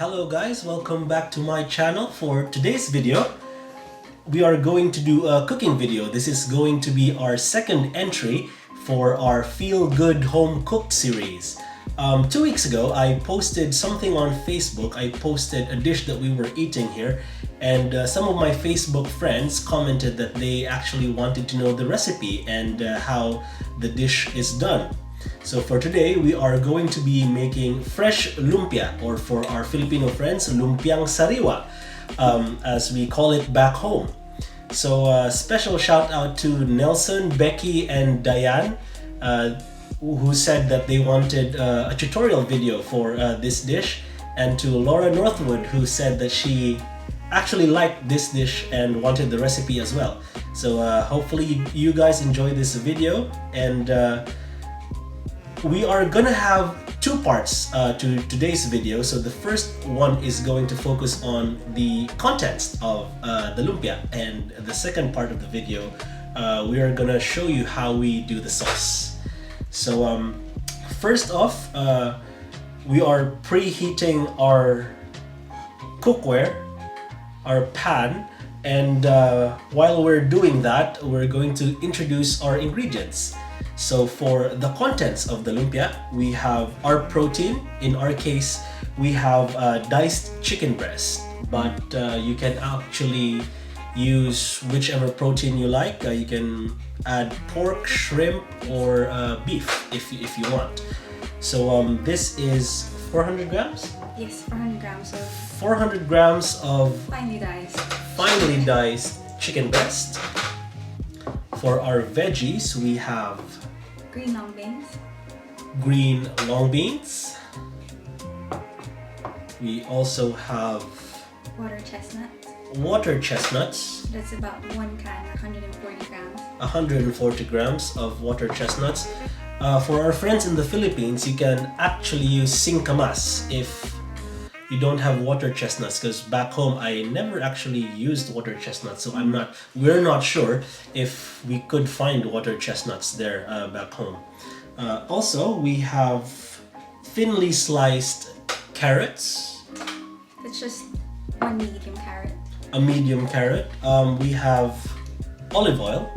Hello guys, welcome back to my channel. For today's video, we are going to do a cooking video. This is going to be our second entry for our Feel Good Home Cooked series. 2 weeks ago, I posted something on Facebook. I posted a dish that we were eating here, and some of my Facebook friends commented that they actually wanted to know the recipe and how the dish is done. So for today, we are going to be making fresh lumpia, or for our Filipino friends, lumpiang sariwa, as we call it back home. So special shout out to Nelson, Becky, and Diane, who said that they wanted a tutorial video for this dish, and to Laura Northwood, who said that she actually liked this dish and wanted the recipe as well. So hopefully you guys enjoy this video, and we are gonna have two parts to today's video. So the first one is going to focus on the contents of the lumpia, and the second part of the video we are gonna show you how we do the sauce. So first off, we are preheating our cookware, our pan, and while we're doing that, we're going to introduce our ingredients. So for the contents of the lumpia, we have our protein. In our case, we have diced chicken breast, but you can actually use whichever protein you like. You can add pork, shrimp, or beef if you want. So this is 400 grams? Yes, 400 grams of 400 grams of finely diced chicken breast. For our veggies, we have green long beans. Green long beans. We also have Water chestnuts. Water chestnuts. That's about 1 can, 140 grams. 140 grams of water chestnuts. For our friends in the Philippines, you can actually use singkamas if you don't have water chestnuts, because back home I never actually used water chestnuts, so we're not sure if we could find water chestnuts there back home. Also, we have thinly sliced carrots. That's just one medium carrot. A medium carrot. We have olive oil.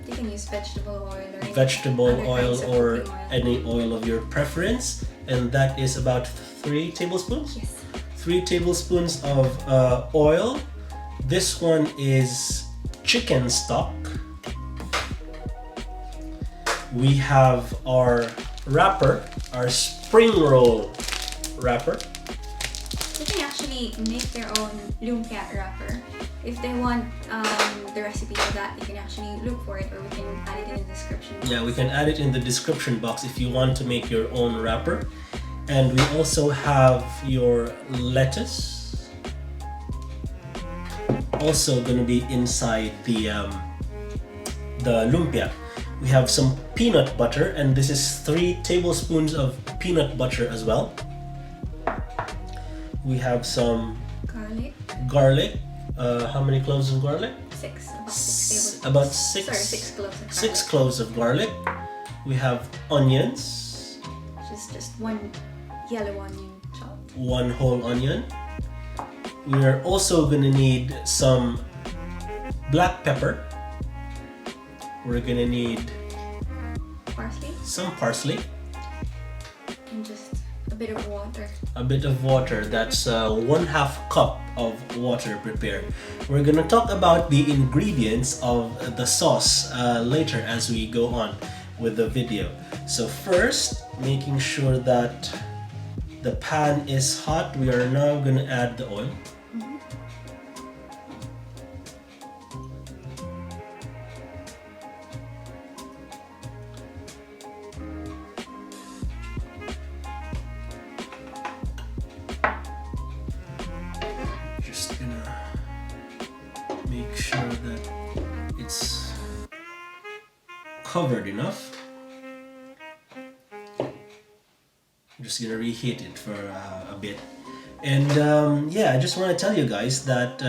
You can use vegetable oil or oil. any oil of your preference, and that is about 3 tablespoons. Yes. 3 tablespoons of oil. This one is chicken stock. We have our wrapper, our spring roll wrapper. You can actually make their own lumpia wrapper. If they want the recipe for that, you can actually look for it, or we can add it in the description box. Yeah, we can add it in the description box if you want to make your own wrapper. And we also have your lettuce, also going to be inside the lumpia. We have some peanut butter, and this is 3 tablespoons of peanut butter as well. We have some garlic. How many cloves of garlic? 6. About 6. Sorry, 6 cloves of garlic. 6 cloves of garlic. We have onions. Just one yellow onion chopped. 1 whole onion. We are also gonna need some black pepper. We're gonna need Parsley. some parsley. And just a bit of water. A bit of water. That's 1/2 cup of water prepared. We're gonna talk about the ingredients of the sauce later as we go on with the video. So first, making sure that the pan is hot, we are now going to add the oil. Just gonna make sure that it's covered enough. I'm just gonna reheat it for a bit. And yeah, I just want to tell you guys that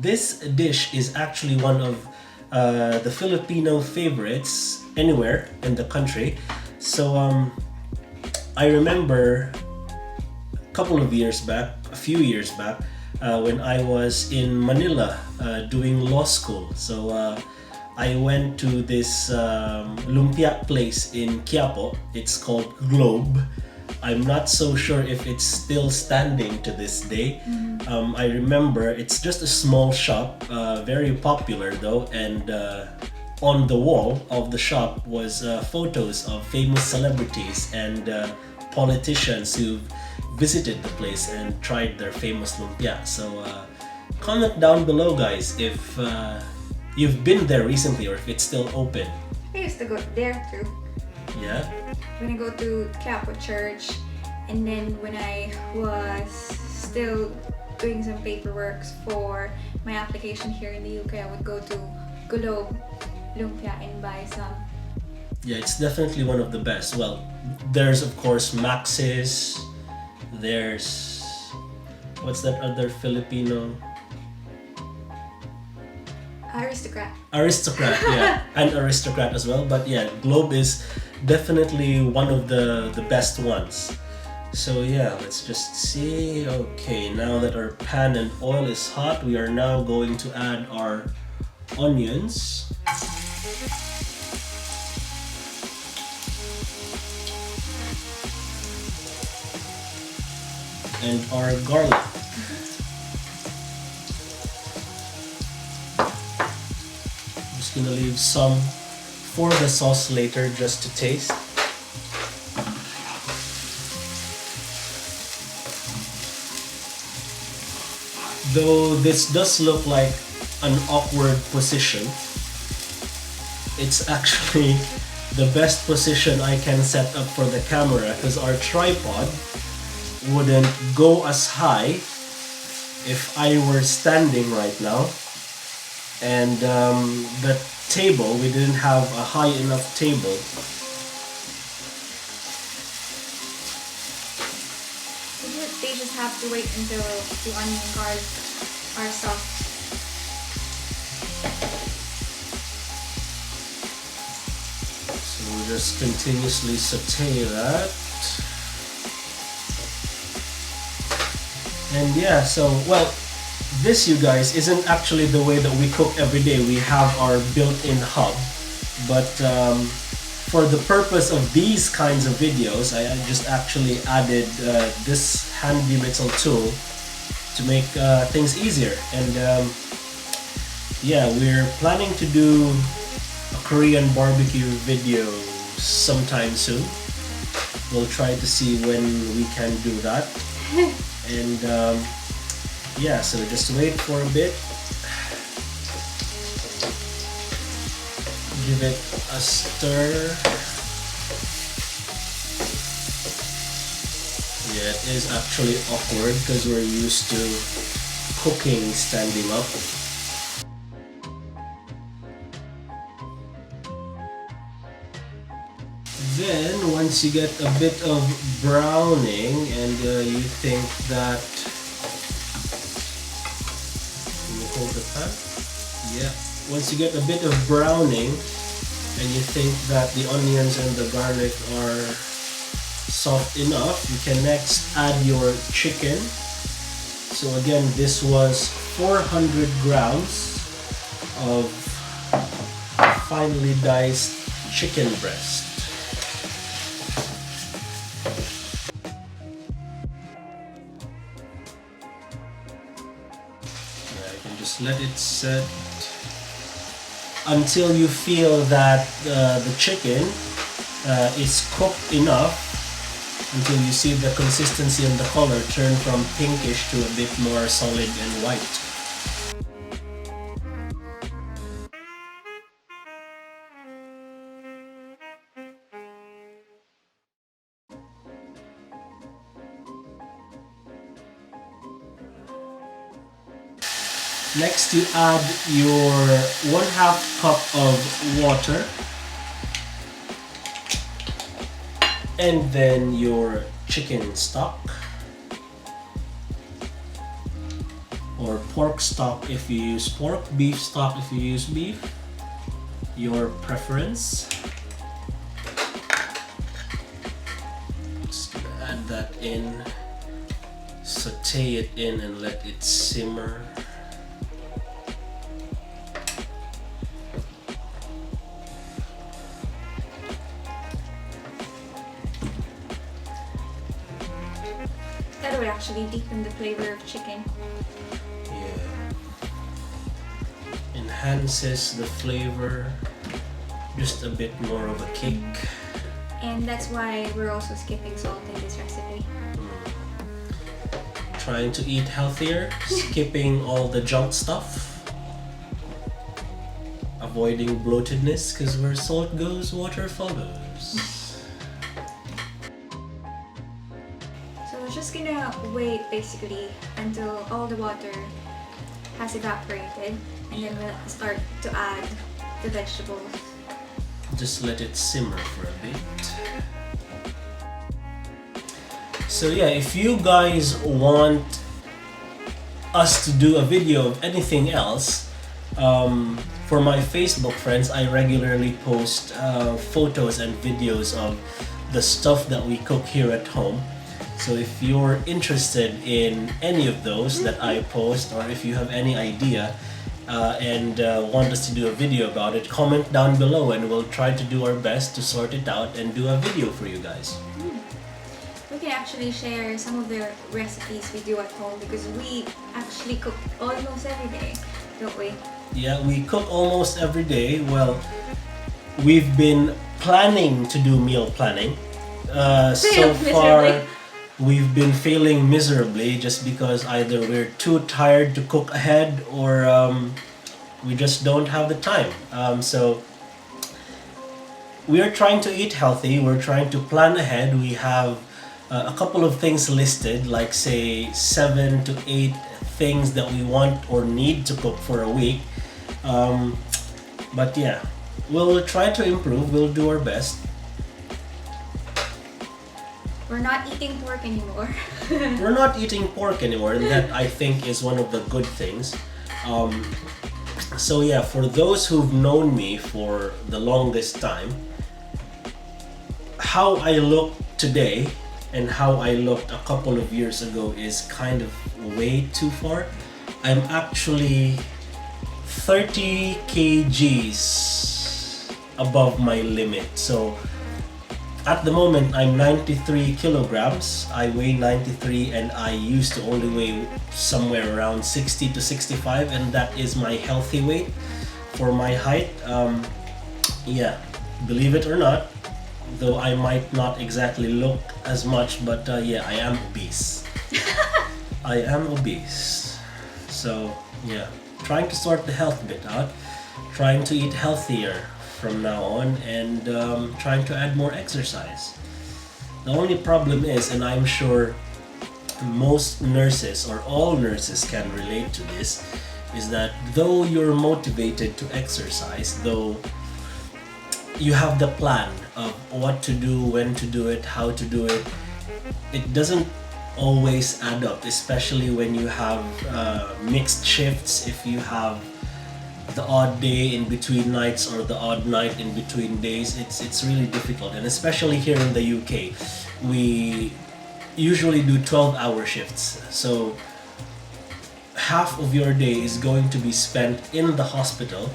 this dish is actually one of the Filipino favorites anywhere in the country. So I remember couple of years back, a few years back, when I was in Manila doing law school. So I went to this Lumpia place in Quiapo. It's called Globe. I'm not so sure if it's still standing to this day. I remember it's just a small shop, very popular though, and on the wall of the shop was photos of famous celebrities and politicians who visited the place and tried their famous lumpia. So comment down below, guys, if you've been there recently or if it's still open. I used to go there too. Yeah? When I go to Catholic Church, and then when I was still doing some paperwork for my application here in the UK, I would go to Globe Lumpia and buy some. Yeah, it's definitely one of the best. Well, there's of course Max's, there's, what's that other Filipino? Aristocrat, yeah, and Aristocrat as well. But yeah, Globe is definitely one of the best ones. So yeah, let's just see. Okay, now that our pan and oil is hot, we are now going to add our onions. And our garlic. Just gonna leave some for the sauce later just to taste. Though this does look like an awkward position, it's actually the best position I can set up for the camera, because our tripod wouldn't go as high if I were standing right now, and the table, we didn't have a high enough table. They just have to wait until the onion and garlic are soft. So we'll just continuously saute that. And yeah, so, well, this, you guys, isn't actually the way that we cook every day. We have our built-in hub, but for the purpose of these kinds of videos, I just actually added this handy little tool to make things easier. And yeah, we're planning to do a Korean barbecue video sometime soon. We'll try to see when we can do that. And yeah, so just wait for a bit. Give it a stir. Yeah, it is actually awkward because we're used to cooking standing up. Then, once you get a bit of browning and you think that... Can you hold the pan? Yeah. Once you get a bit of browning and you think that the onions and the garlic are soft enough, you can next add your chicken. So again, this was 400 grams of finely diced chicken breast. Let it set until you feel that the chicken is cooked enough, until you see the consistency and the color turn from pinkish to a bit more solid and white. Next, you add your 1/2 cup of water, and then your chicken stock, or pork stock if you use pork, beef stock if you use beef, your preference. Just add that in, saute it in and let it simmer. That would actually deepen the flavor of chicken. Yeah. Enhances the flavor. Just a bit more of a kick. And that's why we're also skipping salt in this recipe. Trying to eat healthier, skipping all the junk stuff. Avoiding bloatedness, because where salt goes, water follows. So we're just gonna wait basically until all the water has evaporated, and then we'll start to add the vegetables. Just let it simmer for a bit. So yeah, if you guys want us to do a video of anything else, for my Facebook friends, I regularly post photos and videos of the stuff that we cook here at home. So if you're interested in any of those that I post, or if you have any idea and want us to do a video about it, comment down below and we'll try to do our best to sort it out and do a video for you guys. We can actually share some of the recipes we do at home, because we actually cook almost every day, don't we? Yeah, we cook almost every day. Well, we've been planning to do meal planning. So far, we've been failing miserably just because either we're too tired to cook ahead or we just don't have the time. So we are trying to eat healthy. We're trying to plan ahead. We have a couple of things listed, like say 7 to 8 things that we want or need to cook for a week. But yeah, we'll try to improve. We'll do our best. We're not eating pork anymore. We're not eating pork anymore, and that I think is one of the good things. So yeah, for those who've known me for the longest time, how I look today and how I looked a couple of years ago is kind of way too far. I'm actually 30 kgs above my limit. So at the moment, I'm 93 kilograms. I weigh 93 and I used to only weigh somewhere around 60 to 65, and that is my healthy weight for my height. Yeah, believe it or not, though I might not exactly look as much, but yeah, I am obese. I am obese. So yeah, trying to sort the health bit out, trying to eat healthier from now on, and trying to add more exercise. The only problem is, and I'm sure most nurses or all nurses can relate to this, is that though you're motivated to exercise, though you have the plan of what to do, when to do it, how to do it, it doesn't always add up, especially when you have mixed shifts. If you have the odd day in between nights or the odd night in between days, it's really difficult. And especially here in the UK, we usually do 12-hour shifts, so half of your day is going to be spent in the hospital.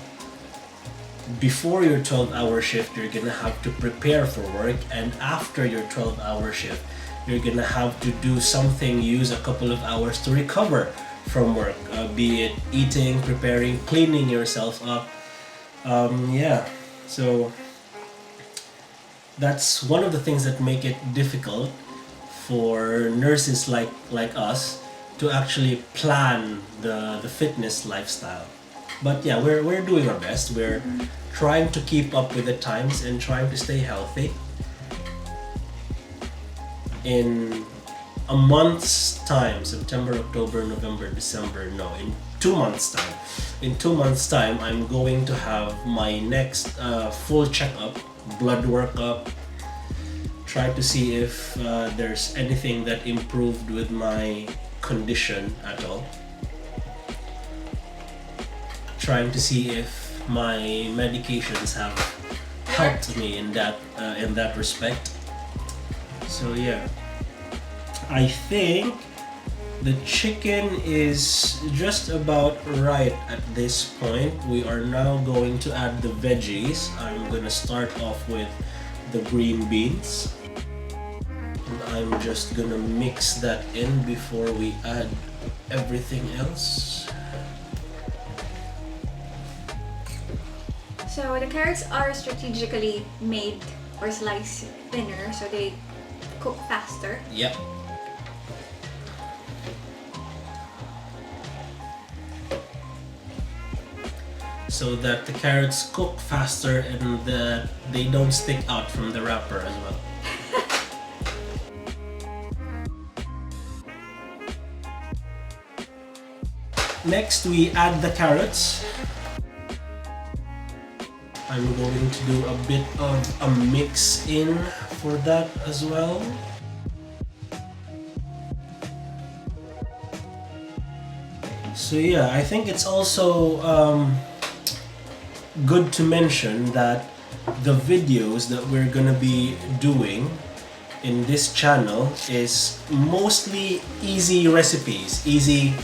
Before your 12-hour shift, you're gonna have to prepare for work, and after your 12-hour shift, you're gonna have to do something, use a couple of hours to recover from work, be it eating, preparing, cleaning yourself up. Yeah, so that's one of the things that make it difficult for nurses like us to actually plan the fitness lifestyle. But yeah, we're doing our best. We're trying to keep up with the times and trying to stay healthy. In a month's time, September, October, November, December, no, in 2 months time. In 2 months time, I'm going to have my next full checkup, blood workup, try to see if there's anything that improved with my condition at all. Trying to see if my medications have helped me in that respect. So yeah, I think The chicken is just about right at this point. We are now going to add the veggies. I'm gonna start off with the green beans. And I'm just gonna mix that in before we add everything else. So the carrots are strategically made or sliced thinner so they cook faster. Yep. So that the carrots cook faster and that they don't stick out from the wrapper as well. Next, we add the carrots. I'm going to do a bit of a mix in for that as well. So yeah, I think it's also good to mention that the videos that we're gonna be doing in this channel is mostly easy recipes, easy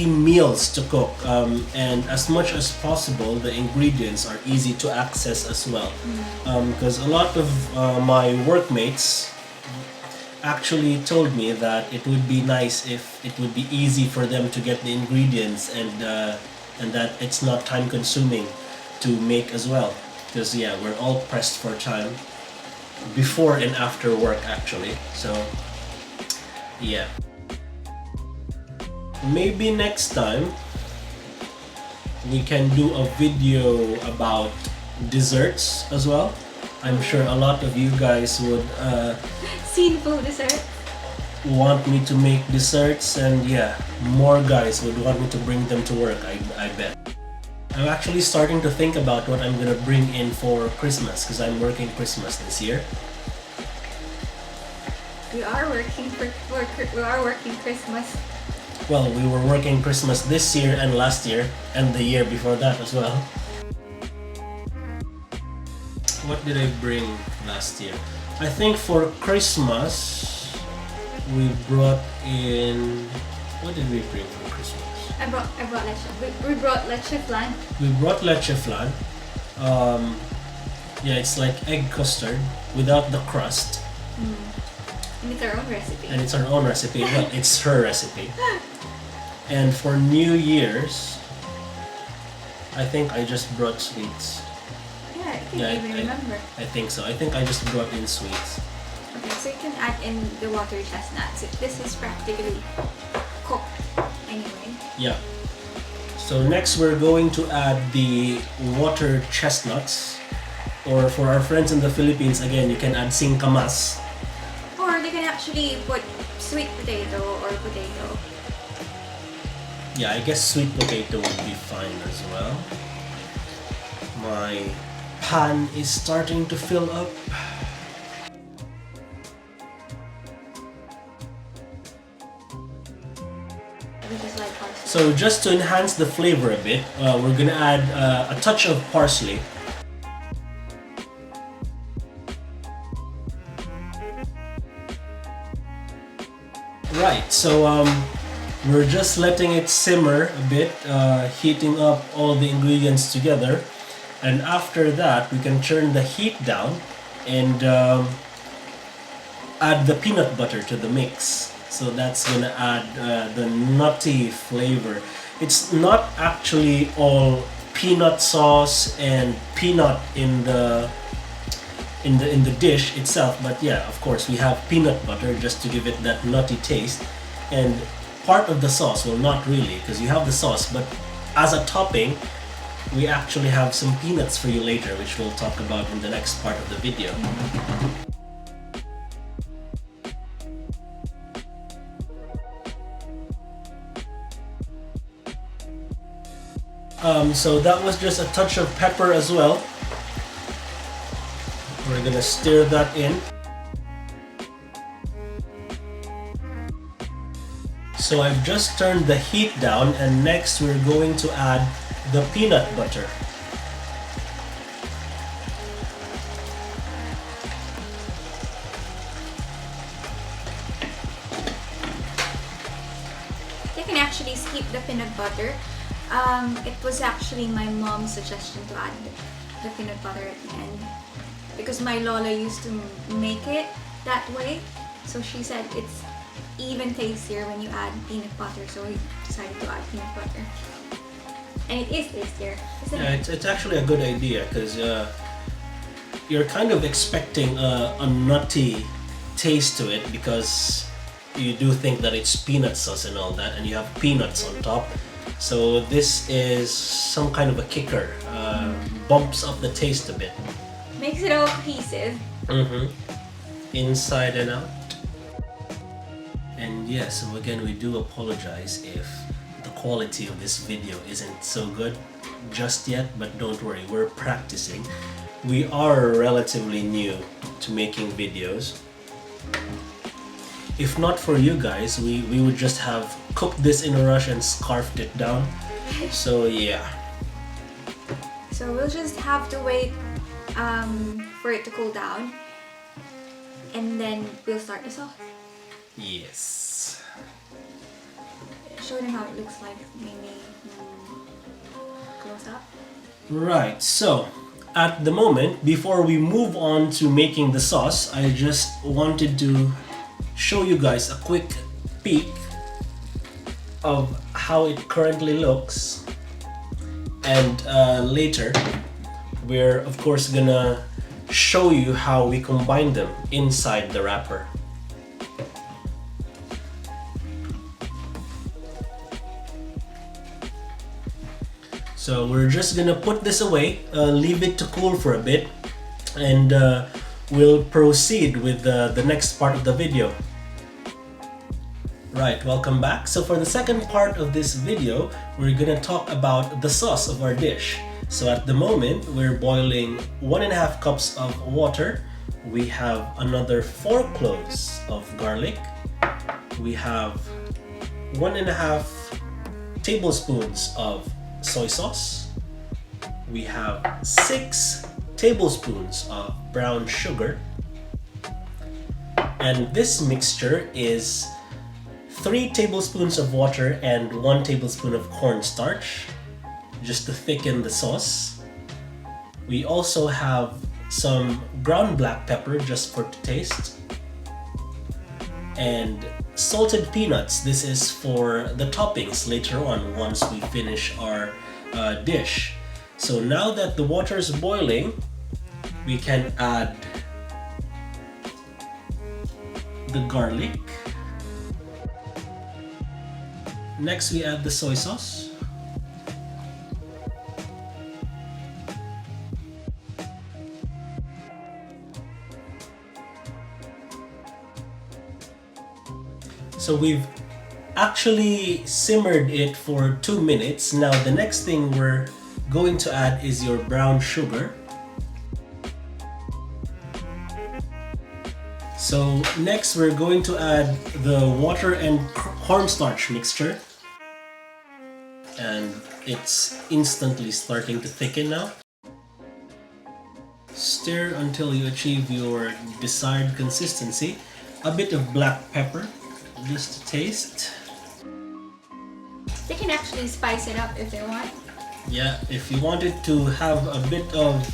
meals to cook, and as much as possible the ingredients are easy to access as well, because a lot of my workmates actually told me that it would be nice if it would be easy for them to get the ingredients and that it's not time consuming to make as well, because yeah, we're all pressed for time before and after work actually. So yeah, maybe next time we can do a video about desserts as well. I'm sure a lot of you guys would Sinful dessert. want me to make desserts, and yeah, more guys would want me to bring them to work, I bet. I'm actually starting to think about what I'm gonna bring in for Christmas, because I'm working Christmas this year. We are working Christmas. Well, we were working Christmas this year and last year and the year before that as well. What did I bring last year? I think for Christmas we brought in... What did we bring for Christmas? I brought leche. We brought leche flan. We brought leche flan. Yeah, it's like egg custard without the crust. And it's our own recipe. And it's our own recipe. Well, it's her recipe. And for New Year's, I think I just brought sweets. Yeah, I can't even remember. I think so. I think I just brought in sweets. Okay, so you can add in the water chestnuts. This is practically cooked anyway. Yeah. So next we're going to add the water chestnuts. Or for our friends in the Philippines, again, you can add singkamas. Or they can actually put sweet potato or potato. Yeah, I guess sweet potato would be fine as well. My pan is starting to fill up. So just to enhance the flavor a bit, we're gonna add a touch of parsley. Right, so we're just letting it simmer a bit, heating up all the ingredients together, and after that we can turn the heat down and add the peanut butter to the mix. So that's gonna add the nutty flavor. It's not actually all peanut sauce and peanut in the dish itself, but yeah, of course we have peanut butter just to give it that nutty taste, and part of the sauce, well, not really, because you have the sauce, but as a topping we actually have some peanuts for you later, which we'll talk about in the next part of the video. So that was just a touch of pepper as well. We're gonna stir that in. So I've just turned the heat down, and next we're going to add the peanut butter. You can actually skip the peanut butter. It was actually my mom's suggestion to add the peanut butter at the end because my Lola used to make it that way. So she said it's even tastier when you add peanut butter. So we decided to add peanut butter. And it is tastier, isn't it? It's actually a good idea because you're kind of expecting a nutty taste to it because you do think that it's peanut sauce and all that, and you have peanuts on top. So this is some kind of a kicker, bumps up the taste a bit. Makes it all cohesive. Inside and out. And yeah, so again, we do apologize if the quality of this video isn't so good just yet, but don't worry, we're practicing. We are relatively new to making videos. If not for you guys, we would just have cooked this in a rush and scarfed it down. So yeah. So we'll just have to wait for it to cool down, and then we'll start the sauce. Yes. Show them how it looks like, maybe close up. Right, so at the moment, before we move on to making the sauce, I just wanted to show you guys a quick peek of how it currently looks, and later we're of course gonna show you how we combine them inside the wrapper. So we're just gonna put this away, leave it to cool for a bit, and we'll proceed with the next part of the video. Right, welcome back. So for the second part of this video, we're gonna talk about the sauce of our dish. So at the moment, we're boiling 1.5 cups of water. We have another 4 cloves of garlic. We have 1.5 tablespoons of soy sauce. We have 6 tablespoons of brown sugar. And this mixture is 3 tablespoons of water and 1 tablespoon of cornstarch, just to thicken the sauce. We also have some ground black pepper just for taste, and salted peanuts. This is for the toppings later on once we finish our dish. So now that the water is boiling, we can add the garlic. Next, we add the soy sauce. So we've actually simmered it for 2 minutes. Now the next thing we're going to add is your brown sugar. So next we're going to add the water and cornstarch mixture. And it's instantly starting to thicken now. Stir until you achieve your desired consistency. A bit of black pepper, just to taste. They can actually spice it up if they want. Yeah, if you wanted to have a bit of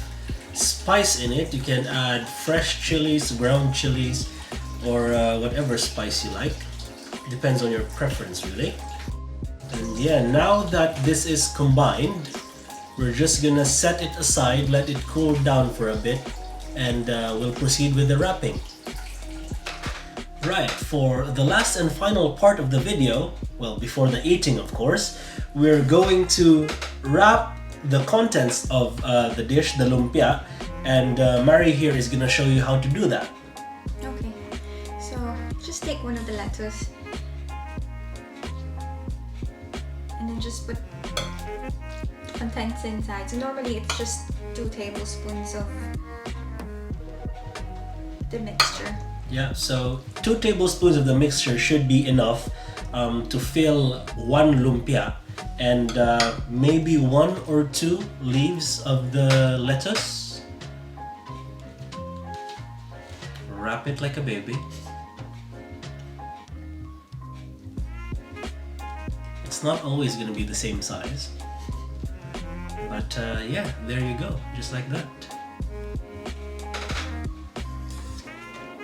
spice in it, you can add fresh chilies, ground chilies, or whatever spice you like. Depends on your preference, really. And yeah, now that this is combined, we're just gonna set it aside, let it cool down for a bit, and we'll proceed with the wrapping. Right, for the last and final part of the video, well, before the eating of course, we're going to wrap the contents of the dish, the lumpia, and Mari here is gonna show you how to do that. Okay, so just take one of the lettuce and then just put contents inside. So normally it's just 2 tablespoons of the mixture. Yeah, so 2 tablespoons of the mixture should be enough to fill 1 lumpia, and maybe 1 or 2 leaves of the lettuce. Wrap it like a baby. it's not always going to be the same size. But yeah, there you go, just like that.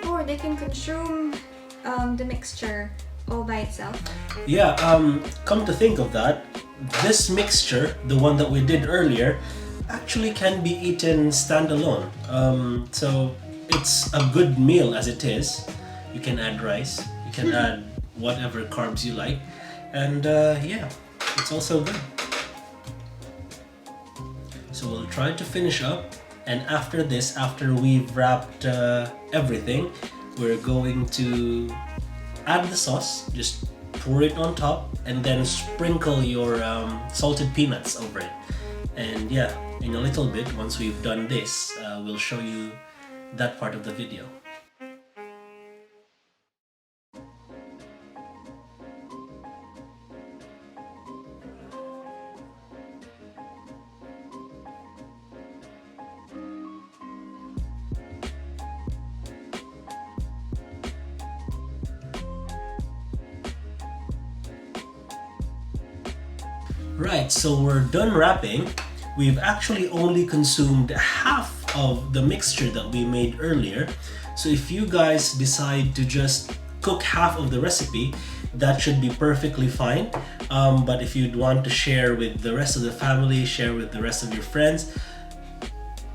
Or they can consume the mixture all by itself. Yeah, come to think of that, this mixture, the one that we did earlier, actually can be eaten standalone. So it's a good meal as it is. You can add rice, you can add whatever carbs you like, and yeah, it's also good. So we'll try to finish up, and after this, after we've wrapped everything, we're going to add the sauce, just pour it on top, and then sprinkle your salted peanuts over it. And yeah, in a little bit, once we've done this, we'll show you that part of the video. Right, so we're done wrapping. We've actually only consumed half of the mixture that we made earlier. So if you guys decide to just cook half of the recipe, that should be perfectly fine. But if you'd want to share with the rest of the family, share with the rest of your friends,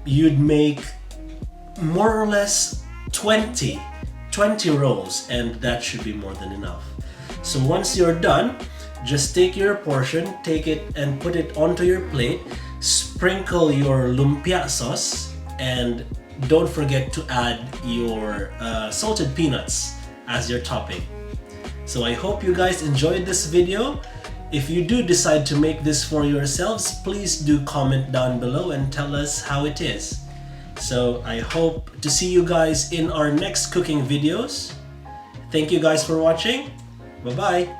you'd make more or less 20 rolls, and that should be more than enough. So once you're done, just take your portion, take it and put it onto your plate, sprinkle your lumpia sauce, and don't forget to add your salted peanuts as your topping. So I hope you guys enjoyed this video. If you do decide to make this for yourselves, please do comment down below and tell us how it is. So I hope to see you guys in our next cooking videos. Thank you guys for watching. Bye bye.